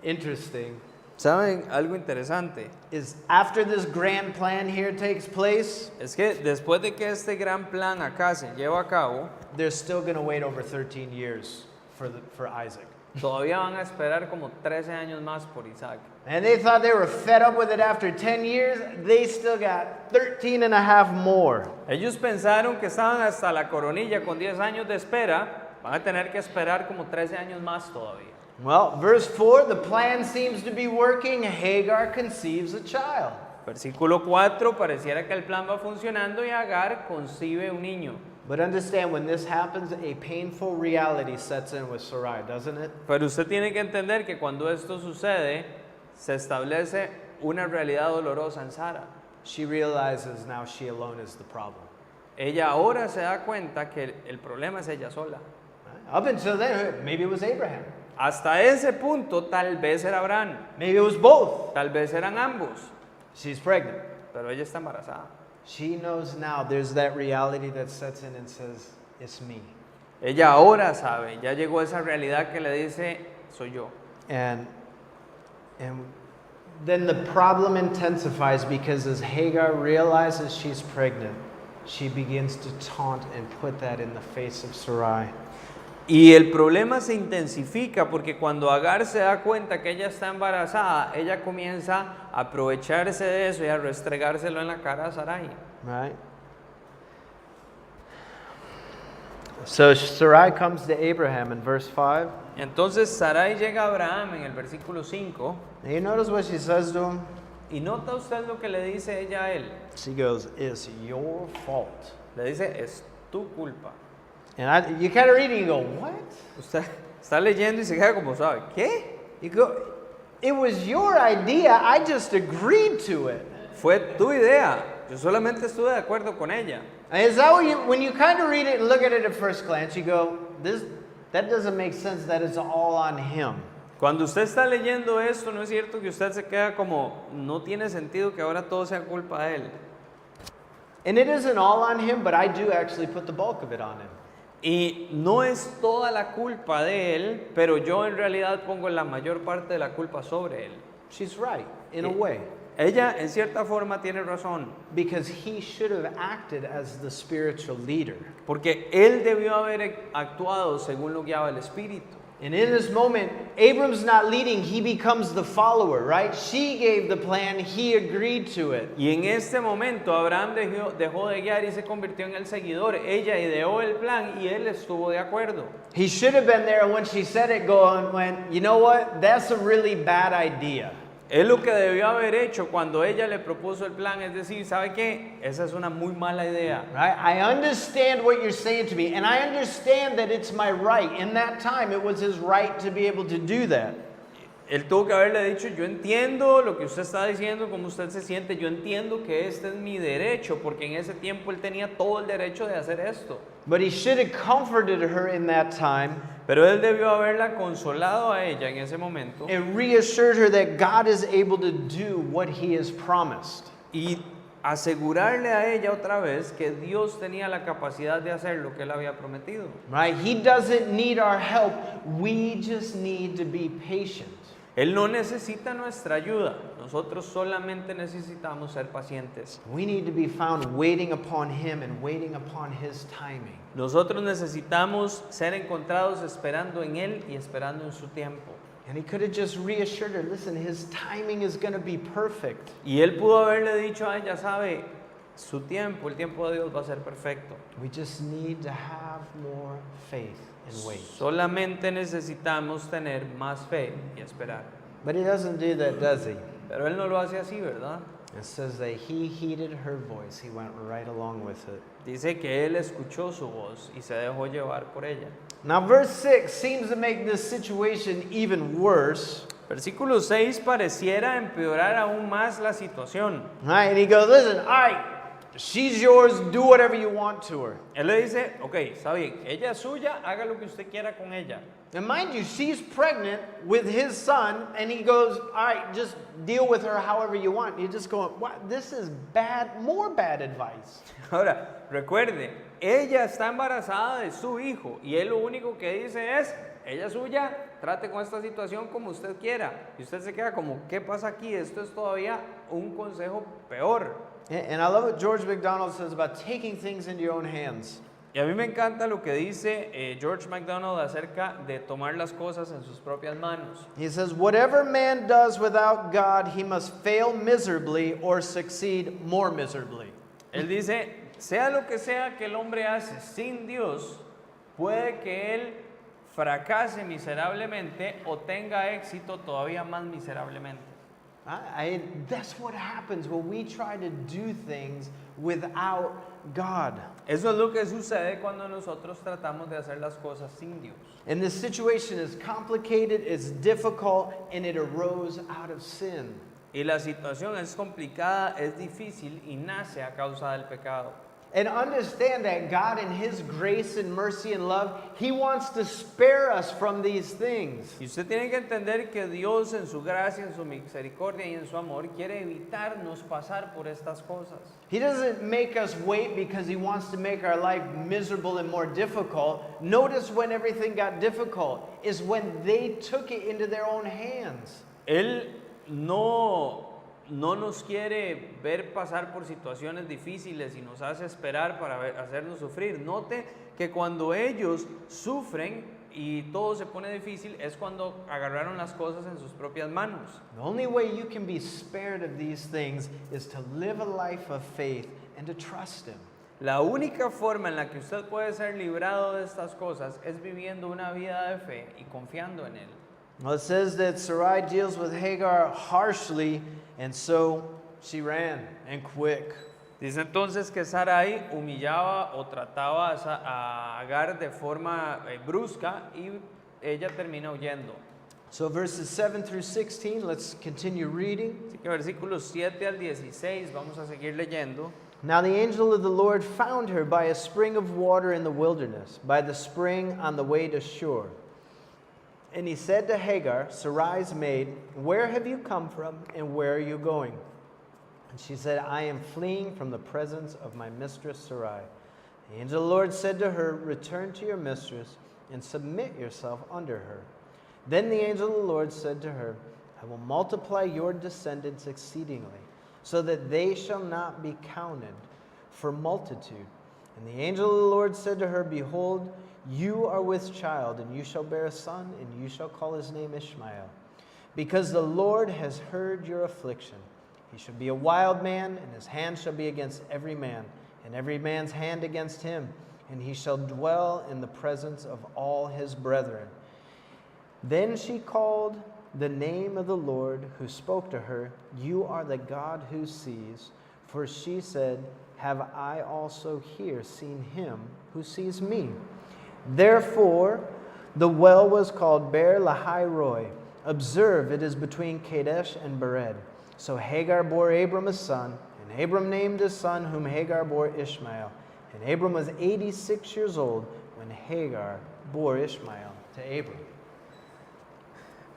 Speaker 2: interesting.
Speaker 1: ¿Saben algo interesante?
Speaker 2: Is after this grand plan here takes place,
Speaker 1: Es que después de que este gran plan acá se lleva a cabo,
Speaker 2: they're still going to wait over 13 years for Isaac.
Speaker 1: todavía van a esperar como 13 años más por Isaac.
Speaker 2: And they thought they were fed up with it after 10 years. They still got 13 and a half more.
Speaker 1: Ellos pensaron que estaban hasta la coronilla con 10 años de espera, van a tener que esperar como 13 años más todavía.
Speaker 2: Well, verse 4, the plan seems to be working. Hagar conceives a child.
Speaker 1: Versículo 4, pareciera que el plan va funcionando y Agar concibe un niño.
Speaker 2: But understand, when this happens, a painful reality sets in with Sarai, doesn't it?
Speaker 1: Pero usted tiene que entender que cuando esto sucede, se establece una realidad dolorosa en Sara.
Speaker 2: She realizes now she alone is the problem.
Speaker 1: Ella ahora se da cuenta que el problema es ella sola.
Speaker 2: Up until then, maybe it was Abraham.
Speaker 1: Hasta ese punto tal vez era Abraham,
Speaker 2: Maybe it was both.
Speaker 1: tal vez eran ambos,
Speaker 2: She's pregnant.
Speaker 1: pero ella está embarazada.
Speaker 2: She knows now there's that reality that sets in and says, it's me.
Speaker 1: Ella ahora sabe, ya llegó esa realidad que le dice, soy yo.
Speaker 2: And then the problem intensifies because as Hagar realizes she's pregnant, she begins to taunt and put that in the face of Sarai.
Speaker 1: Y el problema se intensifica porque cuando Agar se da cuenta que ella está embarazada, ella comienza a aprovecharse de eso y a restregárselo en la cara a Sarai.
Speaker 2: Right? So Sarai comes to Abraham in verse 5.
Speaker 1: Entonces Sarai llega a Abraham en el versículo 5
Speaker 2: And you notice what she says to him?
Speaker 1: y nota usted lo que le dice ella a él.
Speaker 2: She goes, it's your fault.
Speaker 1: Le dice, es tu culpa.
Speaker 2: And you kind of read it and you go, what?
Speaker 1: Usted está leyendo y se queda como sabe, ¿qué?
Speaker 2: You go, it was your idea, I just agreed to it.
Speaker 1: Fue tu idea, yo solamente estuve de acuerdo con ella.
Speaker 2: And is that what when you kind of read it and look at it at first glance, you go, that doesn't make sense, that it's all on him.
Speaker 1: Cuando usted está leyendo esto, ¿no es cierto que usted se queda como, no tiene sentido que ahora todo sea culpa de él?
Speaker 2: And it isn't all on him, but I do actually put the bulk of it on him.
Speaker 1: Y no es toda la culpa de él, pero yo en realidad pongo la mayor parte de la culpa sobre él.
Speaker 2: She's right, in a way.
Speaker 1: Ella en cierta forma tiene razón,
Speaker 2: Because he should have acted as the spiritual leader.
Speaker 1: porque él debió haber actuado según lo guiaba el Espíritu.
Speaker 2: And in this moment, Abram's not leading, he becomes the follower, right? She gave the plan, he agreed to it.
Speaker 1: Y en este momento Abraham dejó de guiar y se convirtió en el seguidor. Ella ideó el plan y él estuvo de acuerdo.
Speaker 2: He should have been there when she said it, going, you know what? That's a really bad idea.
Speaker 1: Él lo que debió haber hecho cuando ella le propuso el plan es decir, ¿sabe qué? Esa es una muy mala idea.
Speaker 2: Right? I understand what you're saying to me, and I understand that it's my right. In that time, it was his right to be able to do that.
Speaker 1: Él tuvo que haberle dicho, yo entiendo lo que usted está diciendo, cómo usted se siente, yo entiendo que este es mi derecho, porque en ese tiempo él tenía todo el derecho de hacer esto.
Speaker 2: But he should have comforted her in that time.
Speaker 1: Pero él debió haberla consolado a ella en ese momento
Speaker 2: And reassured her that God is able to do what he has promised.
Speaker 1: y asegurarle a ella otra vez que Dios tenía la capacidad de hacer lo que él había prometido.
Speaker 2: Right? He doesn't need our help. We just need to be patient.
Speaker 1: Él no necesita nuestra ayuda, nosotros solamente necesitamos ser pacientes.
Speaker 2: We need to be found waiting upon him and waiting upon his timing.
Speaker 1: Nosotros necesitamos ser encontrados esperando en él y esperando en su tiempo.
Speaker 2: And he could have just reassured her, listen, his timing is going to be perfect.
Speaker 1: Y él pudo haberle dicho a ella, sabe, su tiempo, el tiempo de Dios va a ser perfecto.
Speaker 2: We just need to have more faith and wait.
Speaker 1: Solamente necesitamos tener más fe y esperar.
Speaker 2: But he doesn't do that, does he?
Speaker 1: Pero él no lo hace así, ¿verdad?
Speaker 2: It says that he heeded her voice. He went right along with it.
Speaker 1: Dice que él escuchó su voz y se dejó llevar por ella.
Speaker 2: Now, verse 6 seems to make this situation even worse.
Speaker 1: Versículo 6 pareciera empeorar aún más la situación.
Speaker 2: Right? And he goes, listen, all right, she's yours. Do whatever you want to her.
Speaker 1: Él le dice, ok, está bien, ella es suya, haga lo que usted quiera con ella.
Speaker 2: And mind you, she's pregnant with his son, and he goes, all right, just deal with her however you want. You're just going, what? This is bad, more bad advice.
Speaker 1: Ahora, recuerde, ella está embarazada de su hijo y él lo único que dice es, ella es suya, trate con esta situación como usted quiera. Y usted se queda como, ¿qué pasa aquí? Esto es todavía un consejo peor.
Speaker 2: And I love what George MacDonald says about taking things into your own hands.
Speaker 1: Y a mí me encanta lo que dice George MacDonald acerca de tomar las cosas en sus propias manos.
Speaker 2: He says, whatever man does without God, he must fail miserably or succeed more miserably.
Speaker 1: Él dice, sea lo que sea que el hombre hace sin Dios, puede que él fracase miserablemente o tenga éxito todavía más miserablemente.
Speaker 2: That's what happens when we try to do things without God.
Speaker 1: Eso es lo que sucede cuando nosotros tratamos de hacer las cosas sin Dios.
Speaker 2: And this situation is complicated, it's difficult, and it arose out of sin.
Speaker 1: Y la situación es complicada, es difícil y nace a causa del pecado.
Speaker 2: And understand that God in His grace and mercy and love, He wants to spare us from these things.
Speaker 1: Y usted tiene que entender que Dios en su gracia, en su misericordia y en su amor quiere evitarnos pasar por estas cosas.
Speaker 2: He doesn't make us wait because He wants to make our life miserable and more difficult. Notice when everything got difficult is when they took it into their own hands.
Speaker 1: Él no nos quiere ver pasar por situaciones difíciles y nos hace esperar para hacernos sufrir. Note que cuando ellos sufren y todo se pone difícil es cuando agarraron las cosas en sus propias manos.
Speaker 2: The only way you can be spared of these things is to live a life of faith and to trust Him.
Speaker 1: La única forma en la que usted puede ser librado de estas cosas es viviendo una vida de fe y confiando en Él.
Speaker 2: Well, it says that Sarai deals with Hagar harshly, and so she ran and quick.
Speaker 1: Dice entonces que Sarai humillaba o trataba a Agar de forma brusca y ella termina huyendo.
Speaker 2: So verses 7 through 16, let's continue reading.
Speaker 1: Así que versículos 7 al 16 vamos a seguir leyendo.
Speaker 2: Now the angel of the Lord found her by a spring of water in the wilderness, by the spring on the way to Shur. And he said to Hagar, Sarai's maid, where have you come from and where are you going? And she said, I am fleeing from the presence of my mistress Sarai. The angel of the Lord said to her, return to your mistress and submit yourself under her. Then the angel of the Lord said to her, I will multiply your descendants exceedingly, so that they shall not be counted for multitude. And the angel of the Lord said to her, behold, you are with child, and you shall bear a son, and you shall call his name Ismael. Because the Lord has heard your affliction. He shall be a wild man, and his hand shall be against every man, and every man's hand against him. And he shall dwell in the presence of all his brethren. Then she called the name of the Lord who spoke to her, you are the God who sees. For she said, have I also here seen him who sees me? Therefore, the well was called Ber Lahai Roi. Observe, it is between Kadesh and Bered. So Hagar bore Abram a son, and Abram named his son whom Hagar bore Ishmael. And Abram was 86 years old when Hagar bore Ishmael to Abram.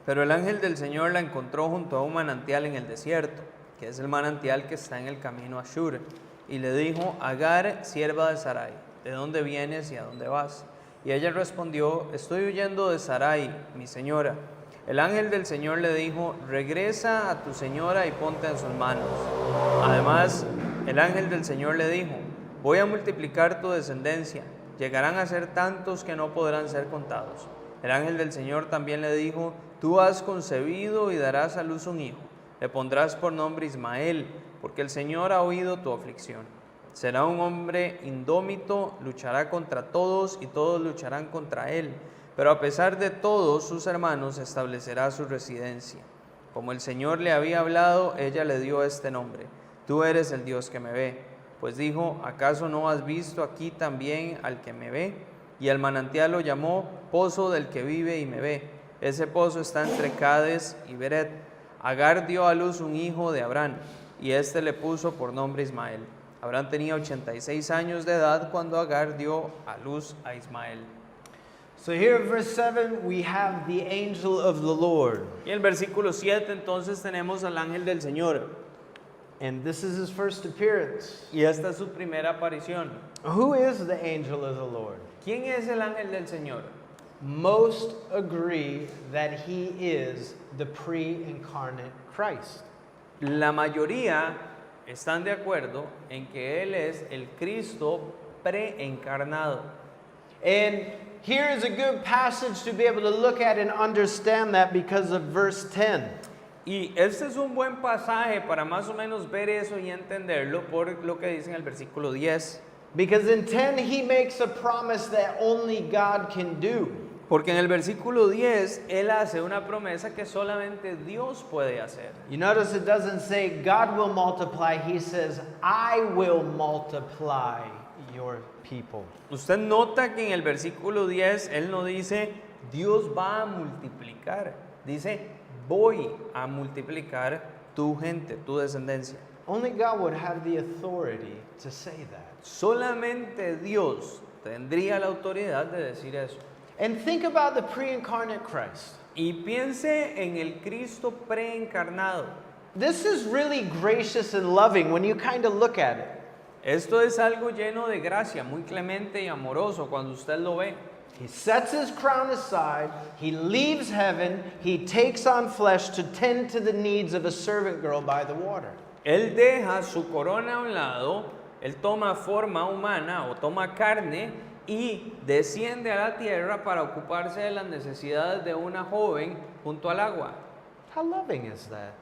Speaker 1: Pero el ángel del Señor la encontró junto a un manantial en el desierto, que es el manantial que está en el camino a Shur, y le dijo, Agar, sierva de Sarai, ¿de dónde vienes y a dónde vas? Y ella respondió, estoy huyendo de Sarai, mi señora. El ángel del Señor le dijo, regresa a tu señora y ponte en sus manos. Además, el ángel del Señor le dijo, voy a multiplicar tu descendencia, llegarán a ser tantos que no podrán ser contados. El ángel del Señor también le dijo, tú has concebido y darás a luz un hijo. Le pondrás por nombre Ismael, porque el Señor ha oído tu aflicción. Será un hombre indómito, luchará contra todos y todos lucharán contra él. Pero a pesar de todos sus hermanos establecerá su residencia. Como el Señor le había hablado, ella le dio este nombre. Tú eres el Dios que me ve. Pues dijo, ¿acaso no has visto aquí también al que me ve? Y el manantial lo llamó Pozo del que vive y me ve. Ese pozo está entre Cades y Beret. Agar dio a luz un hijo de Abraham, y éste le puso por nombre Ismael. Abraham tenía 86 años de edad cuando Agar dio a luz a Ismael.
Speaker 2: So here in verse 7 we have the angel of the Lord.
Speaker 1: Y en el versículo 7 entonces tenemos al ángel del Señor.
Speaker 2: And this is his first appearance.
Speaker 1: Y esta es su primera aparición.
Speaker 2: Who is the angel of the Lord?
Speaker 1: ¿Quién es el ángel del Señor?
Speaker 2: Most agree that he is the pre-incarnate Christ.
Speaker 1: La mayoría están de acuerdo en que Él es el Cristo preencarnado.
Speaker 2: And here is a good passage to be able to look at and understand that because of verse 10.
Speaker 1: Y este es un buen pasaje para más o menos ver eso y entenderlo por lo que dice en el versículo 10.
Speaker 2: Because in 10 he makes a promise that only God can do.
Speaker 1: Porque en el versículo 10 Él hace una promesa que solamente Dios puede hacer.
Speaker 2: You notice it doesn't say God will multiply, he says I will multiply your people.
Speaker 1: Usted nota que en el versículo 10 Él no dice Dios va a multiplicar, dice voy a multiplicar tu gente, tu descendencia.
Speaker 2: Only God would have the authority to say that.
Speaker 1: Solamente Dios tendría la autoridad de decir eso.
Speaker 2: And think about the pre-incarnate Christ.
Speaker 1: Y piense en el Cristo preencarnado.
Speaker 2: This is really gracious and loving when you kind of look at it.
Speaker 1: Esto es algo lleno de gracia, muy clemente y amoroso cuando usted lo ve.
Speaker 2: He sets his crown aside, he leaves heaven, he takes on flesh to tend to the needs of a servant girl by the water.
Speaker 1: Él deja su corona a un lado, él toma forma humana o toma carne y desciende a la tierra para ocuparse de las necesidades de una joven junto al agua.
Speaker 2: How loving is that?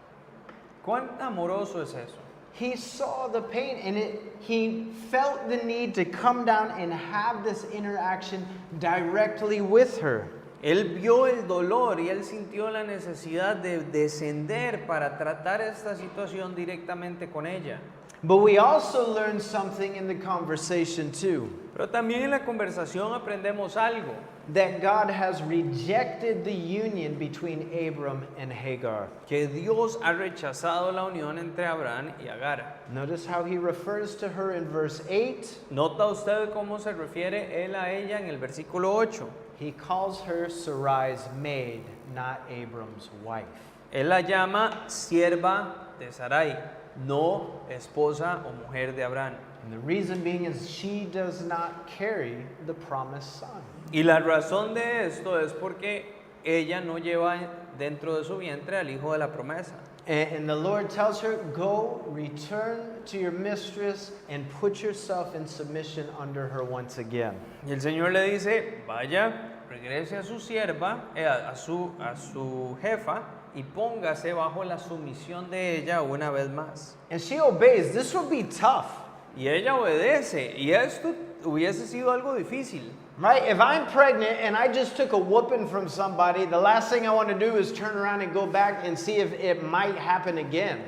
Speaker 1: ¿Cuán amoroso es eso?
Speaker 2: He saw the pain and he felt the need to come down and have this interaction directly with her.
Speaker 1: Él vio el dolor y él sintió la necesidad de descender para tratar esta situación directamente con ella.
Speaker 2: But we also learn something in the conversation too.
Speaker 1: Pero también en la conversación aprendemos algo.
Speaker 2: That God has rejected the union between Abram and Hagar.
Speaker 1: Que Dios ha rechazado la unión entre Abraham y Agar.
Speaker 2: Notice how he refers to her in verse 8.
Speaker 1: ¿Nota usted cómo se refiere él a ella en el versículo 8?
Speaker 2: He calls her Sarai's maid, not Abram's wife.
Speaker 1: Él la llama sierva de Sarai, no esposa o mujer de Abraham.
Speaker 2: And the reason being is she does not carry the promised son.
Speaker 1: Y la razón de esto es porque ella no lleva dentro de su vientre al hijo de la promesa.
Speaker 2: And the Lord tells her, go, return to your mistress and put yourself in submission under her once again.
Speaker 1: Y el Señor le dice, vaya, regrese a su sierva, a su jefa, y póngase bajo la sumisión de ella una vez más.
Speaker 2: And she obeys. This will be tough.
Speaker 1: Y ella obedece, y esto hubiese sido algo difícil.
Speaker 2: Right? If I'm pregnant and I just took a whooping from somebody, the last thing I want to do is turn around and go back and see if it might happen again.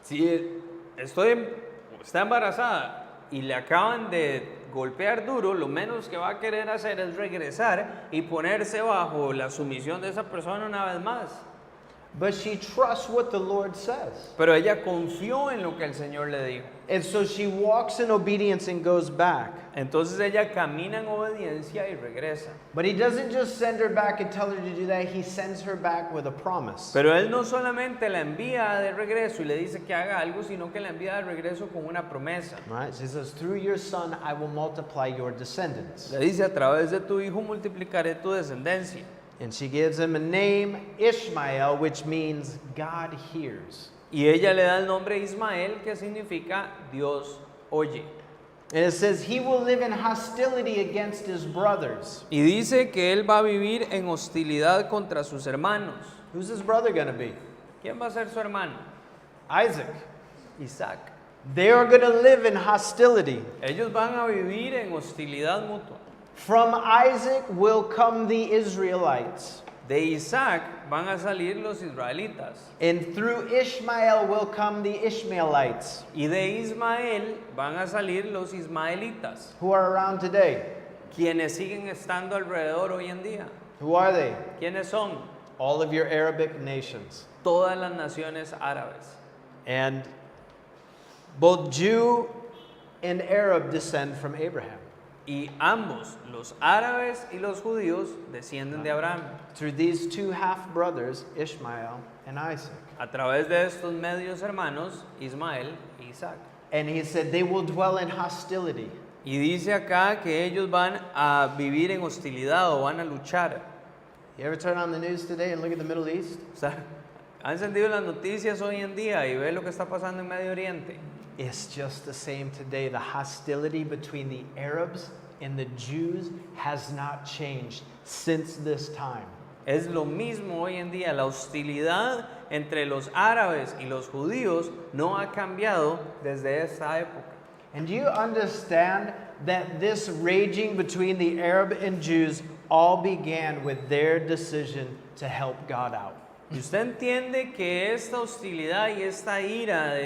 Speaker 1: Si está embarazada y le acaban de golpear duro, lo menos que va a querer hacer es regresar y ponerse bajo la sumisión de esa persona una vez más.
Speaker 2: But she trusts what the Lord says.
Speaker 1: Pero ella confió en lo que el Señor le dijo.
Speaker 2: And so she walks in obedience and goes back.
Speaker 1: Entonces ella camina en obediencia y regresa.
Speaker 2: But he doesn't just send her back and tell her to do that, he sends her back with a promise.
Speaker 1: Pero él no solamente la envía de regreso y le dice que haga algo, sino que la envía de regreso con una promesa.
Speaker 2: Right? She says, through your son I will multiply your descendants.
Speaker 1: Le dice, a través de tu hijo multiplicaré tu descendencia.
Speaker 2: And she gives him a name, Ismael, which means God hears.
Speaker 1: Y ella le da el nombre Ismael, que significa Dios oye.
Speaker 2: And it says he will live in hostility against his brothers.
Speaker 1: Y dice que él va a vivir en hostilidad contra sus hermanos.
Speaker 2: Who's his brother going to be?
Speaker 1: ¿Quién va a ser su hermano?
Speaker 2: Isaac.
Speaker 1: Isaac.
Speaker 2: They are going to live in hostility.
Speaker 1: Ellos van a vivir en hostilidad mutua.
Speaker 2: From Isaac will come the Israelites.
Speaker 1: De Isaac van a salir los israelitas.
Speaker 2: And through Ishmael will come the Ishmaelites.
Speaker 1: Y de Ismael van a salir los ismaelitas,
Speaker 2: Who are around today?
Speaker 1: quienes siguen estando alrededor hoy en día.
Speaker 2: Who are they?
Speaker 1: ¿Quiénes son?
Speaker 2: All of your Arabic nations.
Speaker 1: Todas las naciones árabes.
Speaker 2: And both Jew and Arab descend from Abraham.
Speaker 1: Y ambos, los árabes y los judíos, descienden de Abraham.
Speaker 2: Through these two half-brothers, Ishmael and Isaac.
Speaker 1: A través de estos medios hermanos, Ismael y Isaac.
Speaker 2: And he said they will dwell in hostility.
Speaker 1: Y dice acá que ellos van a vivir en hostilidad o van a luchar.
Speaker 2: You ever turn on the news today and look at the Middle East?
Speaker 1: O sea, han encendido las noticias hoy en día y ve lo que está pasando en Medio Oriente.
Speaker 2: It's just the same today. The hostility between the Arabs and the Jews has not changed since this time.
Speaker 1: Es lo mismo hoy en día. La hostilidad entre los árabes y los judíos no ha cambiado desde esta época.
Speaker 2: And do you understand that this raging between the Arab and Jews all began with their decision to help God out?
Speaker 1: Y usted entiende que esta hostilidad y esta ira de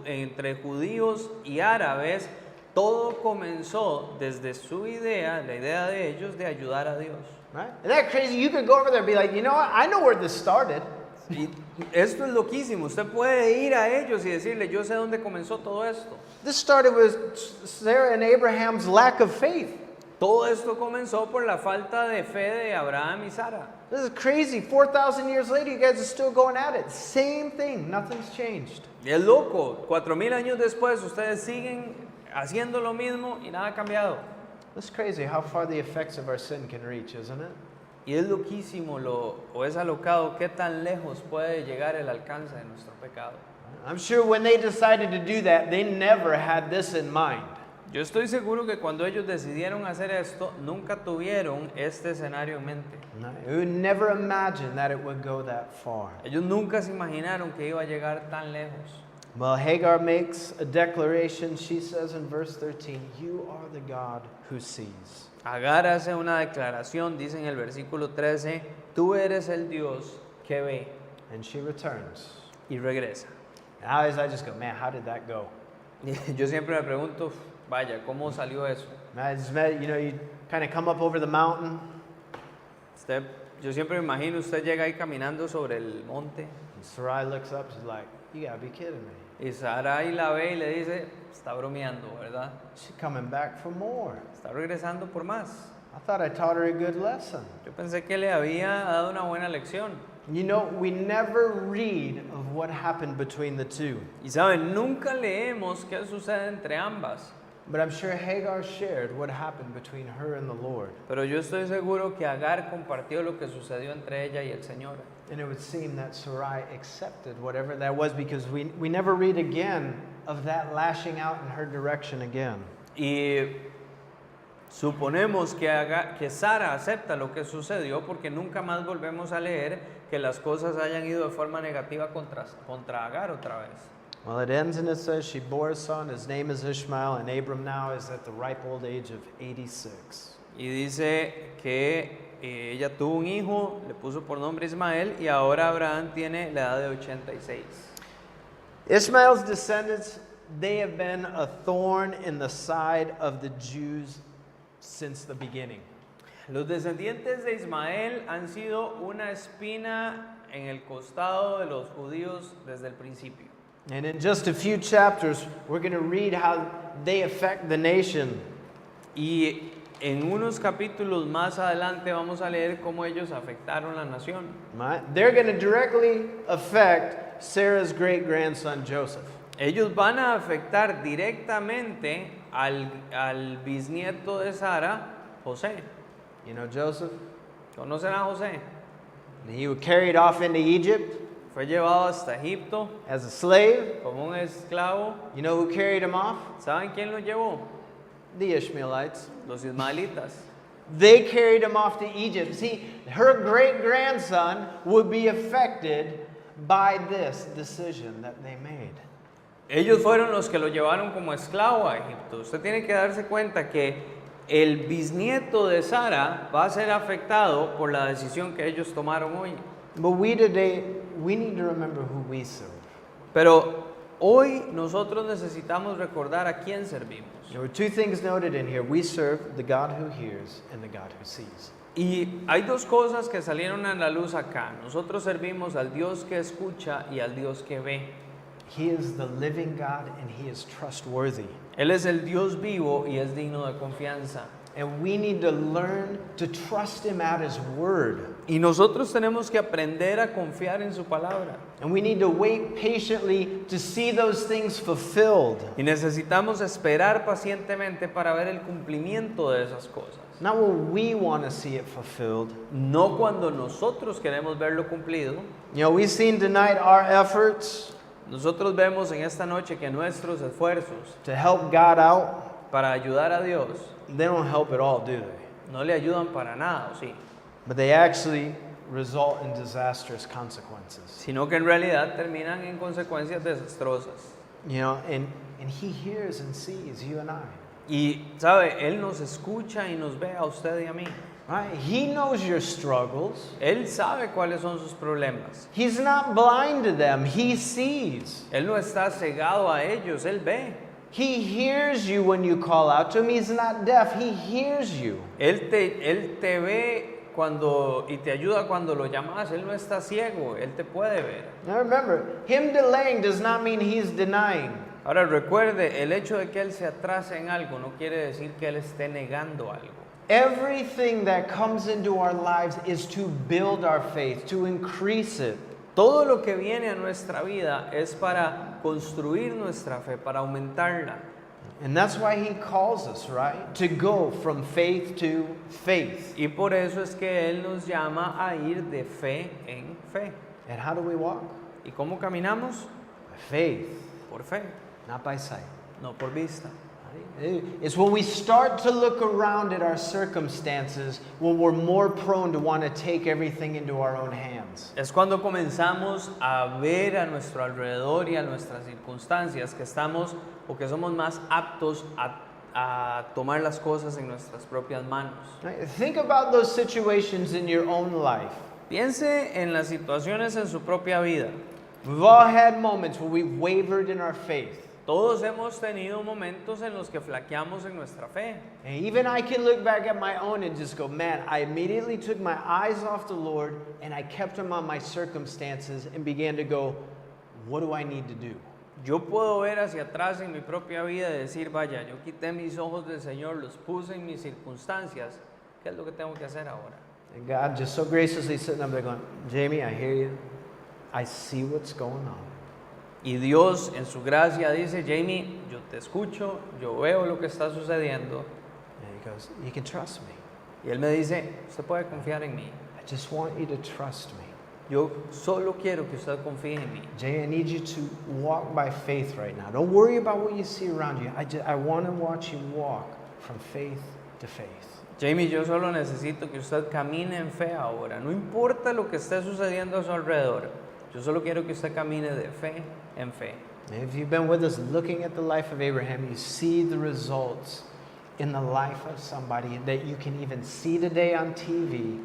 Speaker 1: entre judíos y árabes, todo comenzó desde su idea, la idea de ellos de ayudar a Dios.
Speaker 2: Right? Isn't that crazy? You could go over there and be like, you know what? I know where this started.
Speaker 1: Y esto es loquísimo. Usted puede ir a ellos y decirle, yo sé dónde comenzó todo esto.
Speaker 2: This started with Sarah and Abraham's lack of faith.
Speaker 1: Todo esto comenzó por la falta de fe de Abraham y Sara.
Speaker 2: This is crazy. 4,000 years later, you guys are still going at it. Same thing. Nothing's changed.
Speaker 1: Y es loco. 4000 años después, ustedes siguen haciendo lo mismo y nada ha cambiado.
Speaker 2: It's crazy how far the effects of our sin can reach, isn't it?
Speaker 1: Y es loquísimo o es alocado qué tan lejos puede llegar el alcance de nuestro pecado.
Speaker 2: I'm sure when they decided to do that, they never had this in mind.
Speaker 1: Yo estoy seguro que cuando ellos decidieron hacer esto, nunca tuvieron este escenario en mente.
Speaker 2: They would never imagine that it would go that far.
Speaker 1: Ellos nunca se imaginaron que iba a llegar tan lejos.
Speaker 2: Well, Hagar makes a declaration. She says in verse 13, "You are the God who sees."
Speaker 1: Agar hace una declaración, dice en el versículo 13, tú eres el Dios que ve
Speaker 2: And she returns.
Speaker 1: y regresa.
Speaker 2: And I just go, man, how did that go?
Speaker 1: Y yo siempre me pregunto, vaya, ¿cómo salió eso?
Speaker 2: You kind of come up over the mountain.
Speaker 1: Yo siempre me imagino, usted llega ahí caminando sobre el monte
Speaker 2: And Sarai looks up. She's like, you gotta be kidding me.
Speaker 1: y Sarai la ve y le dice, está bromeando, ¿verdad?
Speaker 2: She's coming back for more.
Speaker 1: Está regresando por más.
Speaker 2: I thought I taught her a good lesson.
Speaker 1: Yo pensé que le había dado una buena lección.
Speaker 2: You know, we never read of what happened between the two.
Speaker 1: Y saben, nunca leemos qué sucede entre ambas.
Speaker 2: But I'm sure Hagar shared what happened between her and the Lord.
Speaker 1: Pero yo estoy seguro que Agar compartió lo que sucedió entre ella y el Señor.
Speaker 2: And it would seem that Sarai accepted whatever that was, because we never read again of that lashing out in her direction again.
Speaker 1: Y suponemos que Sara acepta lo que sucedió porque nunca más volvemos a leer que las cosas hayan ido de forma negativa contra Agar otra vez.
Speaker 2: Well, it ends and it says she bore a son. His name is Ismael, and Abram now is at the ripe old age of 86.
Speaker 1: Y dice que ella tuvo un hijo, le puso por nombre Ismael, y ahora Abraham tiene la edad de 86.
Speaker 2: Ismael's descendants, they have been a thorn in the side of the Jews since the beginning.
Speaker 1: Los descendientes de Ismael han sido una espina en el costado de los judíos desde el principio.
Speaker 2: And in just a few chapters, we're going to read how they affect the nation.
Speaker 1: Y en unos capítulos más adelante vamos a leer cómo ellos afectaron la nación.
Speaker 2: Right? They're going to directly affect Sarah's great-grandson Joseph.
Speaker 1: Ellos van a afectar directamente al bisnieto de Sara, José.
Speaker 2: You know Joseph?
Speaker 1: ¿Conocen a José?
Speaker 2: He was carried off into Egypt
Speaker 1: Fue llevado hasta Egipto
Speaker 2: as a slave.
Speaker 1: como un esclavo.
Speaker 2: You know who carried him off?
Speaker 1: ¿Saben quién lo llevó?
Speaker 2: The Ishmaelites.
Speaker 1: Los ismaelitas.
Speaker 2: They carried him off to Egypt. See, her great-grandson would be affected by this decision that they made.
Speaker 1: Ellos fueron los que lo llevaron como esclavo a Egipto. Usted tiene que darse cuenta que el bisnieto de Sara va a ser afectado por la decisión que ellos tomaron hoy.
Speaker 2: But we today, we need to remember who we serve.
Speaker 1: Pero hoy nosotros necesitamos recordar a quién servimos.
Speaker 2: There were two things noted in here. We serve the God who hears and the God who sees.
Speaker 1: Y hay dos cosas que salieron a la luz acá. Nosotros servimos al Dios que escucha y al Dios que ve.
Speaker 2: He is the living God and He is trustworthy.
Speaker 1: Él es el Dios vivo y es digno de confianza.
Speaker 2: And we need to learn to trust Him at His word.
Speaker 1: Y nosotros tenemos que aprender a confiar en su palabra.
Speaker 2: And we need to wait patiently to see those things fulfilled.
Speaker 1: Y necesitamos esperar pacientemente para ver el cumplimiento de esas cosas.
Speaker 2: Not when we want to see it fulfilled.
Speaker 1: No cuando nosotros queremos verlo cumplido.
Speaker 2: You know, we've seen tonight our efforts
Speaker 1: Nosotros vemos en esta noche que nuestros esfuerzos
Speaker 2: to help God out,
Speaker 1: para ayudar a Dios
Speaker 2: they don't help at all, do they?
Speaker 1: no le ayudan para nada, ¿o sí?
Speaker 2: But they actually result in disastrous consequences.
Speaker 1: Sino que en realidad terminan en consecuencias desastrosas.
Speaker 2: You know, and He hears and sees you and I.
Speaker 1: Y, ¿sabe? Él nos escucha y nos ve a usted y a mí.
Speaker 2: Right? He knows your struggles.
Speaker 1: Él sabe cuáles son sus problemas.
Speaker 2: He's not blind to them. He sees.
Speaker 1: Él no está cegado a ellos, Él ve.
Speaker 2: He hears you when you call out to Him. He's not deaf. He hears you.
Speaker 1: Él te ve y te ayuda cuando lo llamas. Él no está ciego, Él te puede ver.
Speaker 2: Now remember, him delaying does not mean he's denying.
Speaker 1: Ahora recuerde, el hecho de que Él se atrase en algo no quiere decir que Él esté negando algo.
Speaker 2: Everything that comes into our lives is to build our faith, to increase it.
Speaker 1: Todo lo que viene a nuestra vida es para construir nuestra fe, para aumentarla.
Speaker 2: And that's why he calls us, right? To go from faith to faith.
Speaker 1: Y por eso es que Él nos llama a ir de fe en fe.
Speaker 2: And how do we walk?
Speaker 1: ¿Y cómo caminamos?
Speaker 2: By faith,
Speaker 1: Por fe,
Speaker 2: not by sight.
Speaker 1: no por vista.
Speaker 2: It's when we start to look around at our circumstances when we're more prone to want to take everything into our own hands.
Speaker 1: Es cuando comenzamos a ver a nuestro alrededor y a nuestras circunstancias que estamos o que somos más aptos a tomar las cosas en nuestras propias manos.
Speaker 2: Right? Think about those situations in your own life.
Speaker 1: Piense en las situaciones en su propia vida.
Speaker 2: We've all had moments where we've wavered in our faith.
Speaker 1: Todos hemos tenido momentos en los que flaqueamos en nuestra fe.
Speaker 2: And even I can look back at my own and just go, man, I immediately took my eyes off the Lord and I kept them on my circumstances and began to go, what do I need to do?
Speaker 1: Yo puedo ver hacia atrás en mi propia vida y decir, vaya, yo quité mis ojos del Señor, los puse en mis circunstancias. ¿Qué es lo que tengo que hacer ahora?
Speaker 2: And God just so graciously sitting up there going, Jamie, I hear you. I see what's going on.
Speaker 1: Y Dios en su gracia dice, Jamie, yo te escucho, yo veo lo que está sucediendo.
Speaker 2: And he goes, you can trust me.
Speaker 1: Y Él me dice, usted puede confiar en mí.
Speaker 2: I just want you to trust me.
Speaker 1: Yo solo quiero que usted confíe en mí.
Speaker 2: Jay, I need you to walk by faith right now. Don't worry about what you see around you. I want to watch you walk from faith to faith.
Speaker 1: Jamie, yo solo necesito que usted camine en fe ahora. No importa lo que esté sucediendo a su alrededor. Yo solo quiero que usted camine de fe en fe.
Speaker 2: And if you've been with us looking at the life of Abraham, you see the results in the life of somebody that you can even see today on TV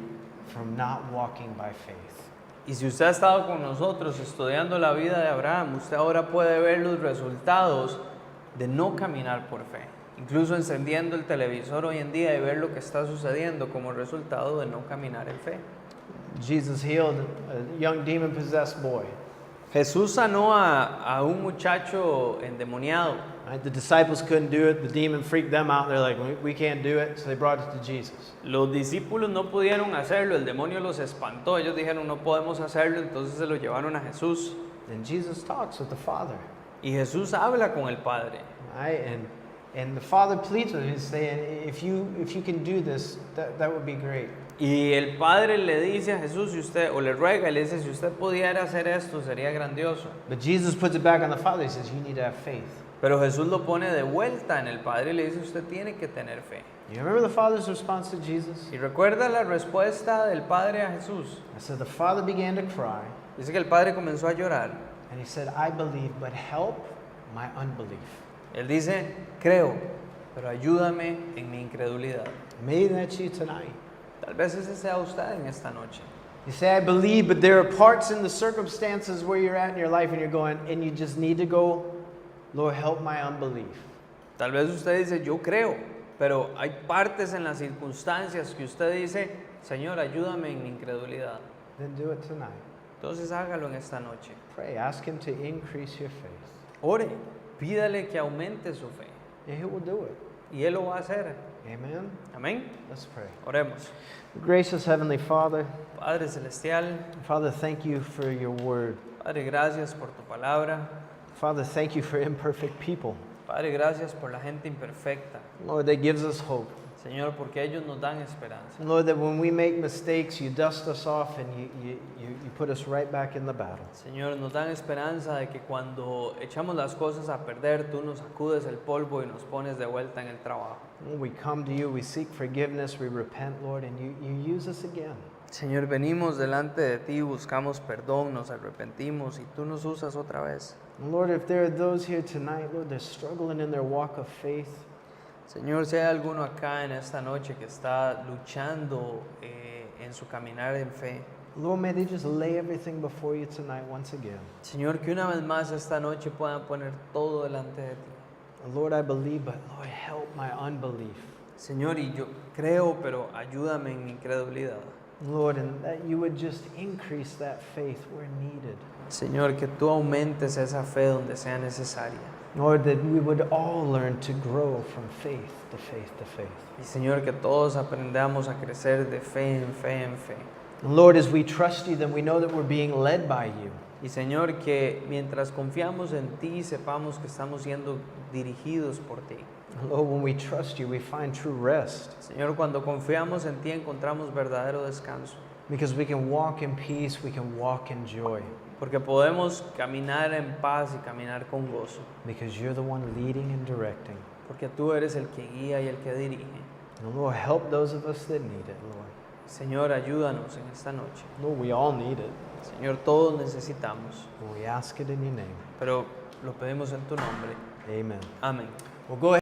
Speaker 2: from not walking by faith.
Speaker 1: Y si usted ha estado con nosotros estudiando la vida de Abraham, usted ahora puede ver los resultados de no caminar por fe. Incluso encendiendo el televisor hoy en día y ver lo que está sucediendo como resultado de no caminar en fe.
Speaker 2: Jesus healed a young demon-possessed boy.
Speaker 1: Jesús sanó a un muchacho endemoniado.
Speaker 2: Right? The disciples couldn't do it. The demon freaked them out. They're like, we can't do it. So they brought it to Jesus.
Speaker 1: Los discípulos no pudieron hacerlo, el demonio los espantó. Ellos dijeron, no podemos hacerlo, entonces se lo llevaron a Jesús.
Speaker 2: And Jesus talks with the Father.
Speaker 1: Y Jesús habla con el Padre.
Speaker 2: Right? And the Father pleads with him. He's saying, if you can do this, that would be great.
Speaker 1: Y el Padre le dice a Jesús, si usted, o le ruega, le dice, si usted pudiera hacer esto, sería grandioso.
Speaker 2: But Jesus puts it back on the Father. He says, you need to have faith.
Speaker 1: Pero Jesús lo pone de vuelta en el Padre y le dice, usted tiene que tener fe.
Speaker 2: You remember the Father's response to Jesus?
Speaker 1: Y recuerda la respuesta del Padre a Jesús.
Speaker 2: I said, the Father began to cry.
Speaker 1: Dice que el Padre comenzó a llorar.
Speaker 2: And he said, I believe, but help my unbelief.
Speaker 1: Él dice, creo, pero ayúdame en mi incredulidad.
Speaker 2: Maybe that's you tonight.
Speaker 1: Tal vez ese sea usted en esta noche.
Speaker 2: You say, I believe, but there are parts in the circumstances where you're at in your life and you're going, and you just need to go, Lord, help my unbelief.
Speaker 1: Tal vez usted dice, yo creo, pero hay partes en las circunstancias que usted dice, Señor, ayúdame en mi incredulidad.
Speaker 2: Then do it tonight.
Speaker 1: Entonces hágalo en esta noche.
Speaker 2: Pray, ask him to increase your faith.
Speaker 1: Ore, pídale que aumente su fe.
Speaker 2: And he will do it.
Speaker 1: Y Él lo va a hacer.
Speaker 2: Amen?
Speaker 1: Amén.
Speaker 2: Let's pray.
Speaker 1: Oremos.
Speaker 2: Gracious Heavenly Father,
Speaker 1: Padre Celestial,
Speaker 2: Father, thank you for your word.
Speaker 1: Padre, gracias por tu palabra.
Speaker 2: Father, thank you for imperfect people.
Speaker 1: Padre, gracias por la gente imperfecta.
Speaker 2: Lord, that gives us hope.
Speaker 1: Señor, porque ellos nos dan esperanza.
Speaker 2: Lord, that when we make mistakes, you dust us off and you put us right back in the battle.
Speaker 1: Señor, nos dan esperanza de que cuando echamos las cosas a perder, tú nos sacudes el polvo y nos pones de vuelta en el trabajo.
Speaker 2: When we come to you, we seek forgiveness, we repent, Lord, and you use us again.
Speaker 1: Señor, venimos delante de ti, buscamos perdón, nos arrepentimos y tú nos usas otra vez.
Speaker 2: And Lord, if there are those here tonight, Lord, they're struggling in their walk of faith.
Speaker 1: Señor, si hay alguno acá en esta noche que está luchando en su caminar en fe,
Speaker 2: Lord, may they just lay everything before you tonight once again.
Speaker 1: Señor, que una vez más esta noche puedan poner todo delante de ti.
Speaker 2: And Lord, I believe, but Lord, help my unbelief.
Speaker 1: Señor, y yo creo, pero ayúdame en mi incredulidad.
Speaker 2: Lord, and that you would just increase that faith where needed.
Speaker 1: Señor, que tú aumentes esa fe donde sea necesaria.
Speaker 2: Lord, that we would all learn to grow from faith to faith to faith.
Speaker 1: Y Señor, que todos aprendamos a crecer de fe en fe en fe.
Speaker 2: And Lord, as we trust you, then we know that we're being led by you.
Speaker 1: Y Señor, que mientras confiamos en ti, sepamos que estamos siendo dirigidos por ti.
Speaker 2: And Lord, when we trust you, we find true rest
Speaker 1: Señor, cuando confiamos en ti, encontramos verdadero descanso.
Speaker 2: because we can walk in peace, we can walk in joy
Speaker 1: Porque podemos caminar en paz y caminar con gozo.
Speaker 2: because you're the one leading and directing.
Speaker 1: Porque tú eres el que guía y el que dirige.
Speaker 2: And Lord, help those of us that need it, Lord.
Speaker 1: Señor, ayúdanos en esta noche.
Speaker 2: Lord, we all need it.
Speaker 1: Señor, todos necesitamos.
Speaker 2: And we ask it in your name.
Speaker 1: Pero lo pedimos en tu nombre.
Speaker 2: Amen.
Speaker 1: Amén.
Speaker 2: Well, go ahead.